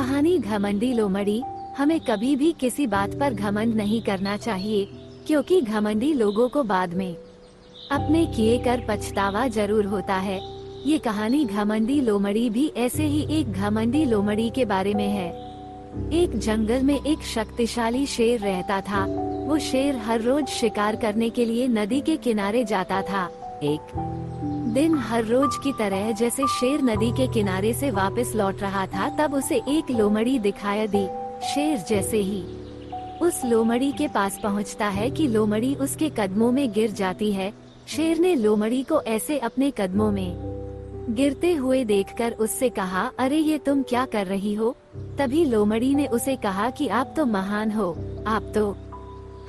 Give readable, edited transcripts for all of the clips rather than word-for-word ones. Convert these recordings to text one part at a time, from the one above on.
कहानी घमंडी लोमड़ी। हमें कभी भी किसी बात पर घमंड नहीं करना चाहिए, क्योंकि घमंडी लोगों को बाद में अपने किए कर पछतावा जरूर होता है। ये कहानी घमंडी लोमड़ी भी ऐसे ही एक घमंडी लोमड़ी के बारे में है। एक जंगल में एक शक्तिशाली शेर रहता था। वो शेर हर रोज शिकार करने के लिए नदी के किनारे जाता था। एक दिन हर रोज की तरह जैसे शेर नदी के किनारे से वापस लौट रहा था, तब उसे एक लोमड़ी दिखाई दी। शेर जैसे ही उस लोमड़ी के पास पहुंचता है कि लोमड़ी उसके कदमों में गिर जाती है। शेर ने लोमड़ी को ऐसे अपने कदमों में गिरते हुए देखकर उससे कहा, अरे ये तुम क्या कर रही हो? तभी लोमड़ी ने उसे कहा कि आप तो महान हो, आप तो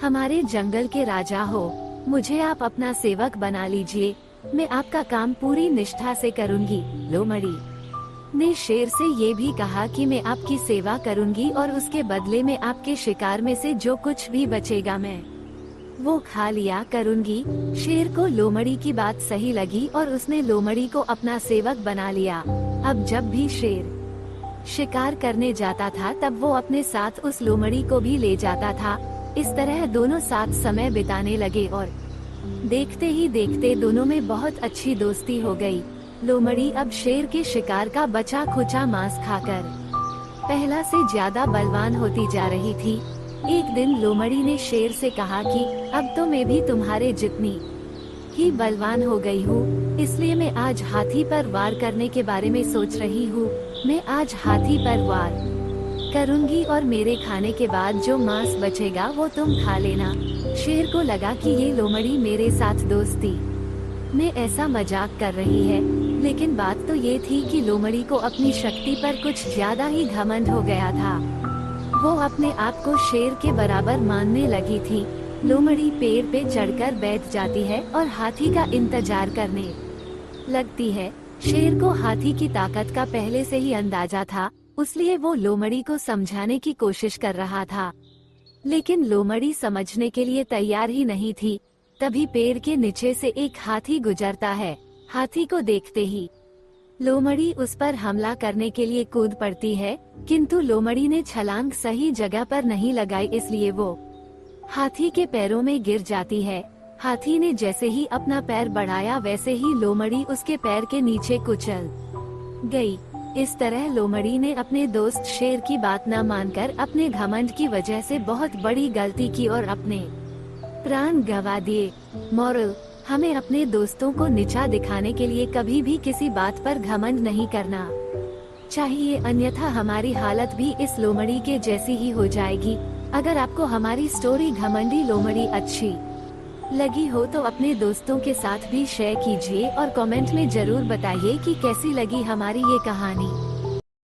हमारे जंगल के राजा हो, मुझे आप अपना सेवक बना लीजिए, मैं आपका काम पूरी निष्ठा से करूंगी। लोमड़ी ने शेर से ये भी कहा कि मैं आपकी सेवा करूंगी और उसके बदले में आपके शिकार में से जो कुछ भी बचेगा मैं वो खा लिया करूंगी। शेर को लोमड़ी की बात सही लगी और उसने लोमड़ी को अपना सेवक बना लिया। अब जब भी शेर शिकार करने जाता था, तब वो अपने साथ उस लोमड़ी को भी ले जाता था। इस तरह दोनों साथ समय बिताने लगे और देखते ही देखते दोनों में बहुत अच्छी दोस्ती हो गई। लोमड़ी अब शेर के शिकार का बचा खुचा मांस खाकर पहला से ज्यादा बलवान होती जा रही थी। एक दिन लोमड़ी ने शेर से कहा कि अब तो मैं भी तुम्हारे जितनी ही बलवान हो गई हूँ, इसलिए मैं आज हाथी पर वार करने के बारे में सोच रही हूँ। मैं आज हाथी पर वार करूंगी और मेरे खाने के बाद जो मांस बचेगा वो तुम खा लेना। शेर को लगा कि ये लोमड़ी मेरे साथ दोस्ती में ऐसा मजाक कर रही है, लेकिन बात तो ये थी कि लोमड़ी को अपनी शक्ति पर कुछ ज्यादा ही घमंड हो गया था। वो अपने आप को शेर के बराबर मानने लगी थी। लोमड़ी पेड़ पे चढ़कर बैठ जाती है और हाथी का इंतजार करने लगती है। शेर को हाथी की ताकत का पहले से ही अंदाजा था, इसलिए वो लोमड़ी को समझाने की कोशिश कर रहा था, लेकिन लोमड़ी समझने के लिए तैयार ही नहीं थी। तभी पेड़ के नीचे से एक हाथी गुजरता है। हाथी को देखते ही लोमड़ी उस पर हमला करने के लिए कूद पड़ती है, किंतु लोमड़ी ने छलांग सही जगह पर नहीं लगाई, इसलिए वो हाथी के पैरों में गिर जाती है। हाथी ने जैसे ही अपना पैर बढ़ाया, वैसे ही लोमड़ी उसके पैर के नीचे कुचल गई। इस तरह लोमड़ी ने अपने दोस्त शेर की बात न मानकर अपने घमंड की वजह से बहुत बड़ी गलती की और अपने प्राण गंवा दिए। मॉरल: हमें अपने दोस्तों को नीचा दिखाने के लिए कभी भी किसी बात पर घमंड नहीं करना चाहिए, अन्यथा हमारी हालत भी इस लोमड़ी के जैसी ही हो जाएगी। अगर आपको हमारी स्टोरी घमंडी लोमड़ी अच्छी लगी हो तो अपने दोस्तों के साथ भी शेयर कीजिए और कमेंट में जरूर बताइए कि कैसी लगी हमारी ये कहानी।